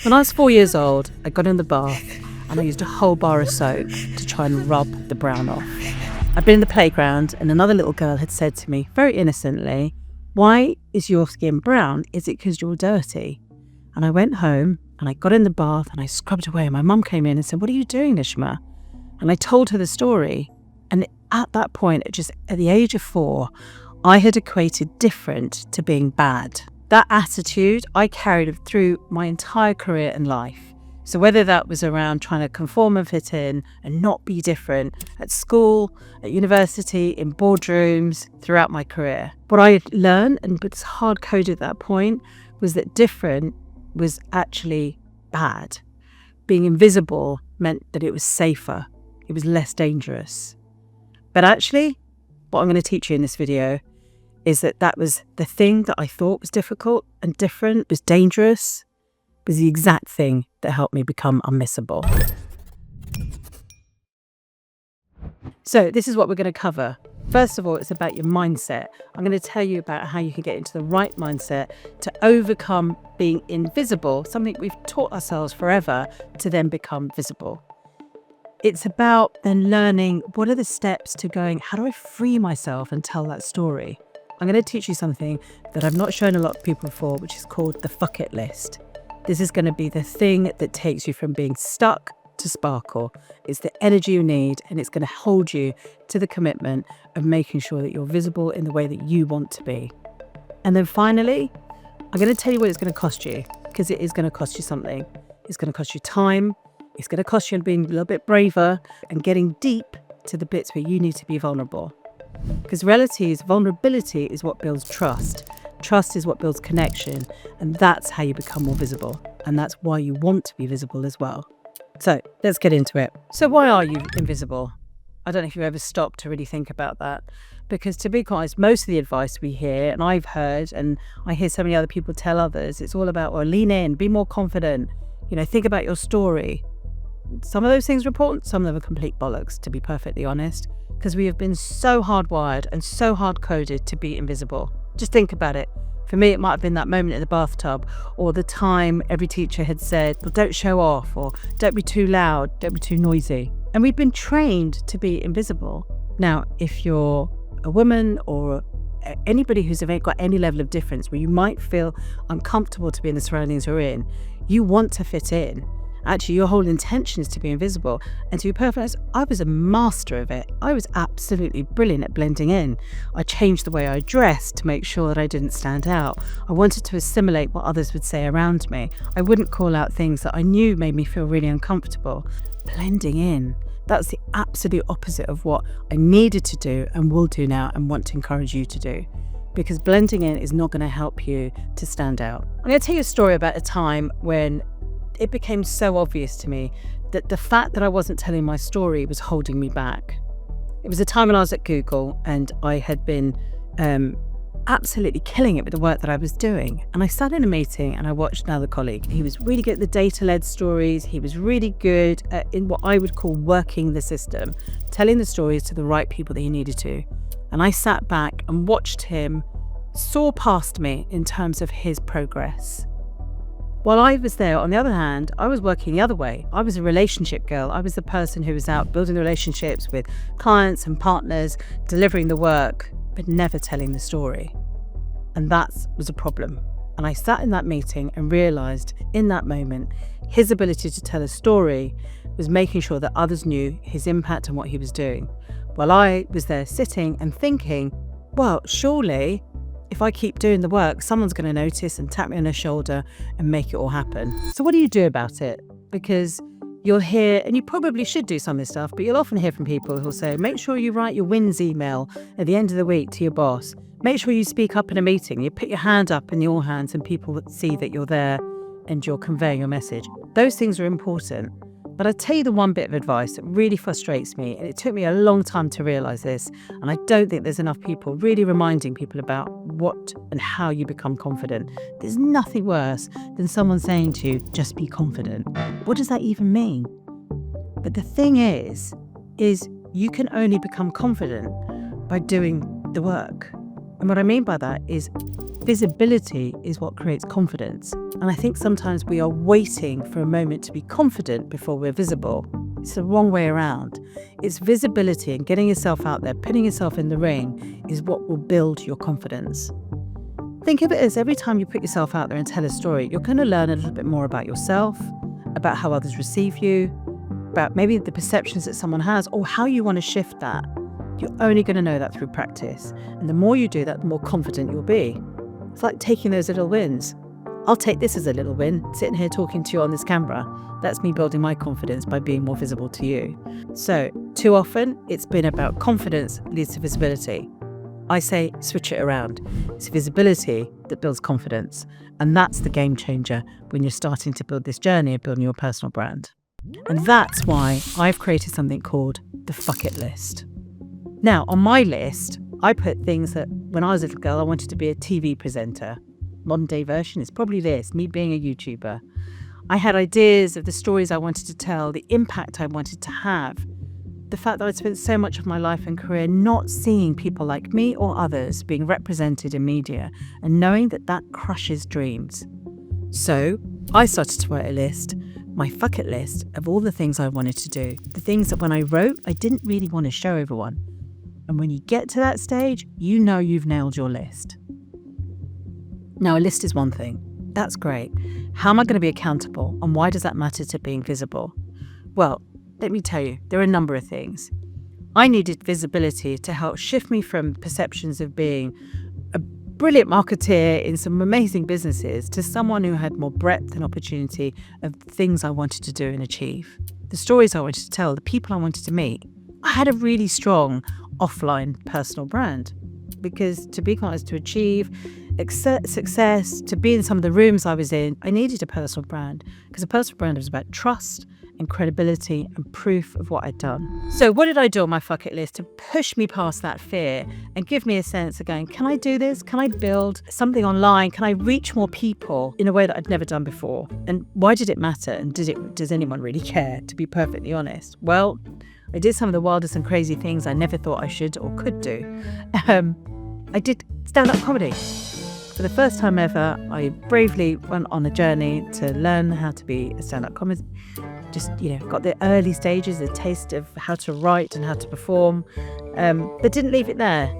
When I was 4 years old, I got in the bath and I used a whole bar of soap to try and rub the brown off. I'd been in the playground and another little girl had said to me, very innocently, "Why is your skin brown? Is it because you're dirty?" And I went home and I got in the bath and I scrubbed away. And my mum came in and said, "What are you doing, Nishma?" And I told her the story. And at that point, at the age of 4, I had equated different to being bad. That attitude I carried through my entire career and life. So whether that was around trying to conform and fit in and not be different at school, at university, in boardrooms, throughout my career. What I learned, and was hard-coded at that point, was that different was actually bad. Being invisible meant that it was safer. It was less dangerous. But actually, what I'm going to teach you in this video is that was the thing that I thought was difficult and different, was dangerous, was the exact thing that helped me become unmissable. So this is what we're going to cover. First of all, it's about your mindset. I'm going to tell you about how you can get into the right mindset to overcome being invisible, something we've taught ourselves forever, to then become visible. It's about then learning what are the steps to going, how do I free myself and tell that story? I'm going to teach you something that I've not shown a lot of people before, which is called the fuck it list. This is going to be the thing that takes you from being stuck to sparkle. It's the energy you need, and it's going to hold you to the commitment of making sure that you're visible in the way that you want to be. And then finally, I'm going to tell you what it's going to cost you, because it is going to cost you something. It's going to cost you time. It's going to cost you being a little bit braver and getting deep to the bits where you need to be vulnerable. Because reality is vulnerability is what builds trust. Trust is what builds connection. And that's how you become more visible. And that's why you want to be visible as well. So let's get into it. So why are you invisible? I don't know if you've ever stopped to really think about that. Because to be quite honest, most of the advice we hear, and I've heard, and I hear so many other people tell others, it's all about, well, lean in, be more confident, think about your story. Some of those things are important, some of them are complete bollocks, to be perfectly honest, because we have been so hardwired and so hard-coded to be invisible. Just think about it. For me, it might have been that moment in the bathtub, or the time every teacher had said, well, don't show off, or don't be too loud, don't be too noisy. And we've been trained to be invisible. Now, if you're a woman or anybody who's got any level of difference where you might feel uncomfortable to be in the surroundings you're in, you want to fit in. Actually, your whole intention is to be invisible. And to be perfectly honest, I was a master of it. I was absolutely brilliant at blending in. I changed the way I dressed to make sure that I didn't stand out. I wanted to assimilate what others would say around me. I wouldn't call out things that I knew made me feel really uncomfortable. Blending in. That's the absolute opposite of what I needed to do and will do now and want to encourage you to do. Because blending in is not going to help you to stand out. I'm going to tell you a story about a time when it became so obvious to me that the fact that I wasn't telling my story was holding me back. It was a time when I was at Google and I had been absolutely killing it with the work that I was doing. And I sat in a meeting and I watched another colleague. He was really good at the data-led stories. He was really good in what I would call working the system, telling the stories to the right people that he needed to. And I sat back and watched him soar past me in terms of his progress. While I was there, on the other hand, I was working the other way. I was a relationship girl. I was the person who was out building relationships with clients and partners, delivering the work, but never telling the story. And that was a problem. And I sat in that meeting and realised in that moment, his ability to tell a story was making sure that others knew his impact and what he was doing. While I was there sitting and thinking, well, surely if I keep doing the work, someone's going to notice and tap me on the shoulder and make it all happen. So what do you do about it? Because you'll hear, and you probably should do some of this stuff, but you'll often hear from people who'll say, make sure you write your wins email at the end of the week to your boss. Make sure you speak up in a meeting. You put your hand up in your hands and people see that you're there and you're conveying your message. Those things are important. But I'll tell you the one bit of advice that really frustrates me, and it took me a long time to realise this, and I don't think there's enough people really reminding people about what and how you become confident. There's nothing worse than someone saying to you, just be confident. What does that even mean? But the thing is you can only become confident by doing the work. And what I mean by that is Visibility is what creates confidence. And I think sometimes we are waiting for a moment to be confident before we're visible. It's the wrong way around. It's visibility and getting yourself out there, putting yourself in the ring is what will build your confidence. Think of it as every time you put yourself out there and tell a story, you're going to learn a little bit more about yourself, about how others receive you, about maybe the perceptions that someone has or how you want to shift that. You're only going to know that through practice. And the more you do that, the more confident you'll be. It's like taking those little wins. I'll take this as a little win, sitting here talking to you on this camera. That's me building my confidence by being more visible to you. So, too often, it's been about confidence leads to visibility. I say switch it around. It's visibility that builds confidence. And that's the game changer when you're starting to build this journey of building your personal brand. And that's why I've created something called the fuck it list. Now, on my list, I put things that when I was a little girl, I wanted to be a TV presenter. Modern day version is probably this, me being a YouTuber. I had ideas of the stories I wanted to tell, the impact I wanted to have. The fact that I'd spent so much of my life and career not seeing people like me or others being represented in media and knowing that that crushes dreams. So I started to write a list, my fuck it list of all the things I wanted to do. The things that when I wrote, I didn't really want to show everyone. And when you get to that stage, you know you've nailed your list. Now, a list is one thing. That's great. How am I going to be accountable? And why does that matter to being visible? Well, let me tell you, there are a number of things. I needed visibility to help shift me from perceptions of being a brilliant marketeer in some amazing businesses to someone who had more breadth and opportunity of things I wanted to do and achieve. The stories I wanted to tell, the people I wanted to meet. I had a really strong offline personal brand because to be honest, to achieve success, to be in some of the rooms I was in, I needed a personal brand because a personal brand was about trust and credibility and proof of what I'd done. So what did I do on my fuck it list to push me past that fear and give me a sense of going, can I do this? Can I build something online? Can I reach more people in a way that I'd never done before? And why did it matter? And does anyone really care, to be perfectly honest? Well, I did some of the wildest and crazy things I never thought I should or could do. I did stand-up comedy. For the first time ever, I bravely went on a journey to learn how to be a stand-up comic. Just, got the early stages, a taste of how to write and how to perform. But didn't leave it there.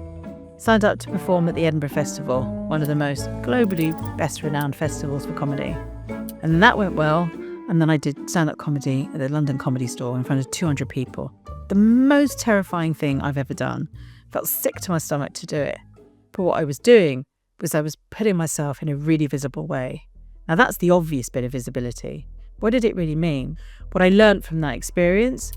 Signed up to perform at the Edinburgh Festival, one of the most globally best renowned festivals for comedy. And that went well. And then I did stand-up comedy at the London Comedy Store in front of 200 people. The most terrifying thing I've ever done. Felt sick to my stomach to do it. But what I was doing was I was putting myself in a really visible way. Now that's the obvious bit of visibility. What did it really mean? What I learned from that experience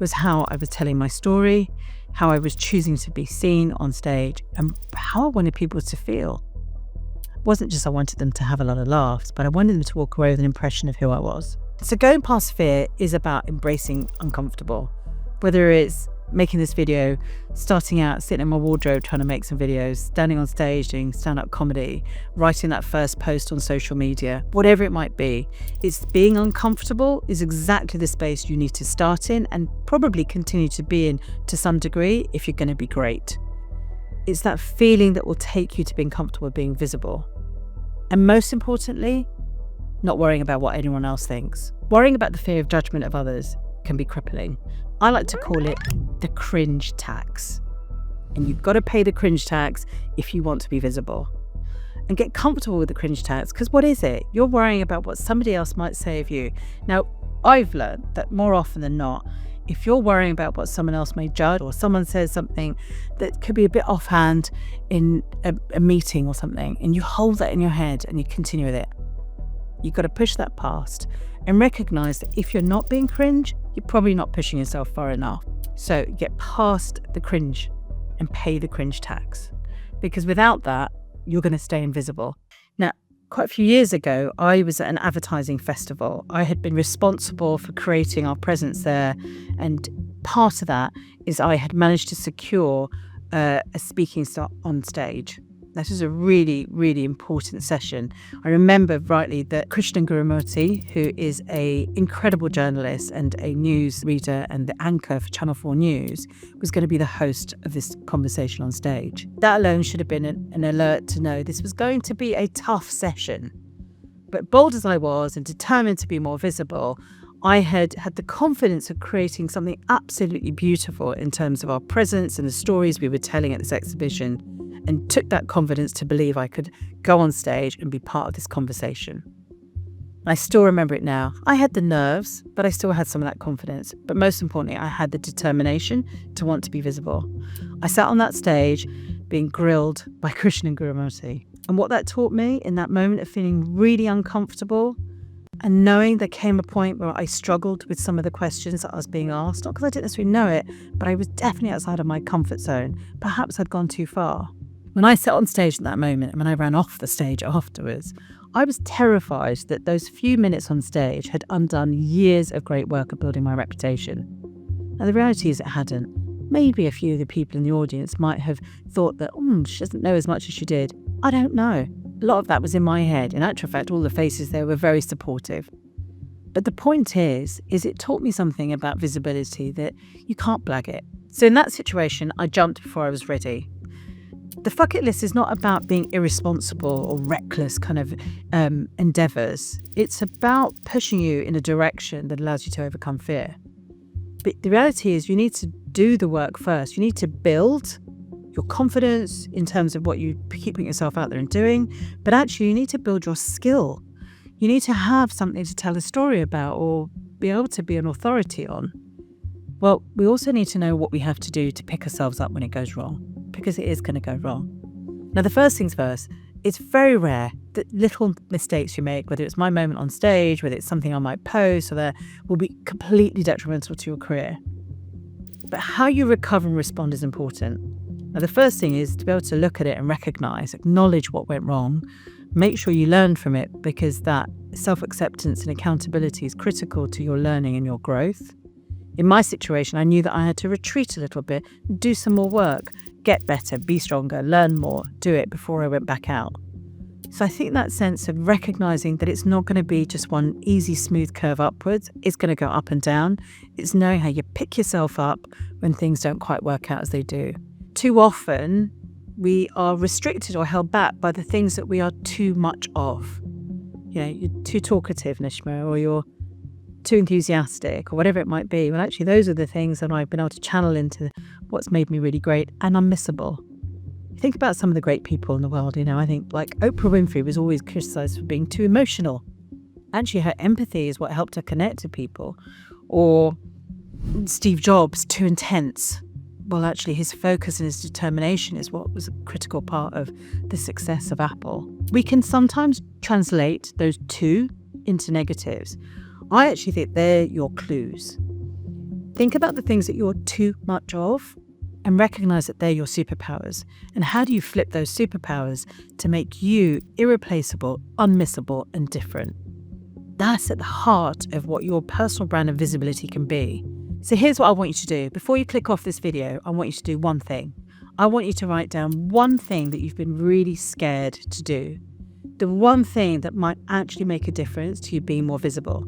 was how I was telling my story, how I was choosing to be seen on stage, and how I wanted people to feel. It wasn't just I wanted them to have a lot of laughs, but I wanted them to walk away with an impression of who I was. So going past fear is about embracing uncomfortable. Whether it's making this video, starting out, sitting in my wardrobe trying to make some videos, standing on stage doing stand-up comedy, writing that first post on social media, whatever it might be, it's being uncomfortable is exactly the space you need to start in and probably continue to be in to some degree if you're going to be great. It's that feeling that will take you to being comfortable being visible. And most importantly, not worrying about what anyone else thinks. Worrying about the fear of judgment of others can be crippling. I like to call it the cringe tax. And you've got to pay the cringe tax if you want to be visible. And get comfortable with the cringe tax, because what is it? You're worrying about what somebody else might say of you. Now, I've learned that more often than not, if you're worrying about what someone else may judge or someone says something that could be a bit offhand in a meeting or something, and you hold that in your head and you continue with it, you've got to push that past and recognize that if you're not being cringe, you're probably not pushing yourself far enough. So get past the cringe and pay the cringe tax, because without that, you're going to stay invisible. Now, quite a few years ago, I was at an advertising festival. I had been responsible for creating our presence there. And part of that is I had managed to secure a speaking slot on stage. That is a really, really important session. I remember rightly that Krishnan Gurumurthy, who is an incredible journalist and a news reader and the anchor for Channel 4 News, was going to be the host of this conversation on stage. That alone should have been an alert to know this was going to be a tough session. But bold as I was and determined to be more visible, I had the confidence of creating something absolutely beautiful in terms of our presence and the stories we were telling at this exhibition, and took that confidence to believe I could go on stage and be part of this conversation. I still remember it now. I had the nerves, but I still had some of that confidence. But most importantly, I had the determination to want to be visible. I sat on that stage being grilled by Krishnan Gurumurthy. And what that taught me in that moment of feeling really uncomfortable and knowing there came a point where I struggled with some of the questions that I was being asked, not because I didn't necessarily know it, but I was definitely outside of my comfort zone. Perhaps I'd gone too far. When I sat on stage at that moment and when I ran off the stage afterwards, I was terrified that those few minutes on stage had undone years of great work of building my reputation. Now, the reality is it hadn't. Maybe a few of the people in the audience might have thought that, she doesn't know as much as she did. I don't know. A lot of that was in my head. In actual fact, all the faces there were very supportive. But the point is it taught me something about visibility, that you can't blag it. So in that situation, I jumped before I was ready. The fuck it list is not about being irresponsible or reckless kind of endeavours. It's about pushing you in a direction that allows you to overcome fear. But the reality is you need to do the work first. You need to build your confidence in terms of what you keep putting yourself out there and doing. But actually, you need to build your skill. You need to have something to tell a story about or be able to be an authority on. Well, we also need to know what we have to do to pick ourselves up when it goes wrong, because it is going to go wrong. Now, the first things first, it's very rare that little mistakes you make, whether it's my moment on stage, whether it's something I might post, or that will be completely detrimental to your career. But how you recover and respond is important. Now, the first thing is to be able to look at it and recognise, acknowledge what went wrong, make sure you learn from it, because that self-acceptance and accountability is critical to your learning and your growth. In my situation, I knew that I had to retreat a little bit, do some more work, get better, be stronger, learn more, do it before I went back out. So I think that sense of recognising that it's not going to be just one easy, smooth curve upwards, it's going to go up and down. It's knowing how you pick yourself up when things don't quite work out as they do. Too often, we are restricted or held back by the things that we are too much of. You're too talkative, Nishma, or you're too enthusiastic, or whatever it might be. Well, actually, those are the things that I've been able to channel into what's made me really great and unmissable. Think about some of the great people in the world. I think like Oprah Winfrey was always criticised for being too emotional. Actually, her empathy is what helped her connect to people. Or Steve Jobs, too intense. Well, actually, his focus and his determination is what was a critical part of the success of Apple. We can sometimes translate those two into negatives. I actually think they're your clues. Think about the things that you're too much of and recognise that they're your superpowers. And how do you flip those superpowers to make you irreplaceable, unmissable, and different? That's at the heart of what your personal brand and visibility can be. So here's what I want you to do. Before you click off this video, I want you to do one thing. I want you to write down one thing that you've been really scared to do. The one thing that might actually make a difference to you being more visible.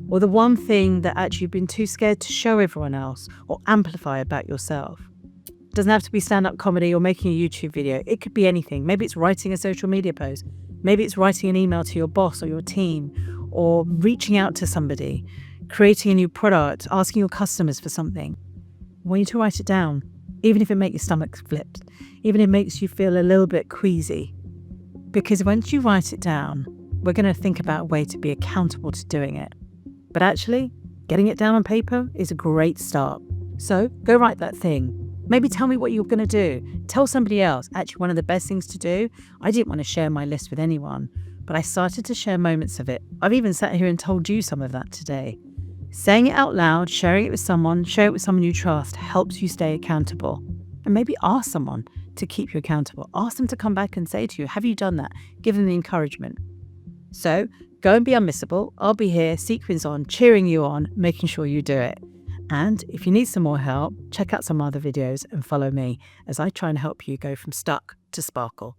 Or the one thing that actually you've been too scared to show everyone else or amplify about yourself. It doesn't have to be stand-up comedy or making a YouTube video. It could be anything. Maybe it's writing a social media post. Maybe it's writing an email to your boss or your team, or reaching out to somebody, creating a new product, asking your customers for something. I want you to write it down, even if it makes your stomach flip, even if it makes you feel a little bit queasy. Because once you write it down, we're going to think about a way to be accountable to doing it. But actually, getting it down on paper is a great start. So go write that thing. Maybe tell me what you're going to do. Tell somebody else. Actually, one of the best things to do, I didn't want to share my list with anyone, but I started to share moments of it. I've even sat here and told you some of that today. Saying it out loud, sharing it with someone, share it with someone you trust, helps you stay accountable. And maybe ask someone to keep you accountable. Ask them to come back and say to you, have you done that? Give them the encouragement. So go and be unmissable. I'll be here, sequins on, cheering you on, making sure you do it. And if you need some more help, check out some other videos and follow me as I try and help you go from stuck to sparkle.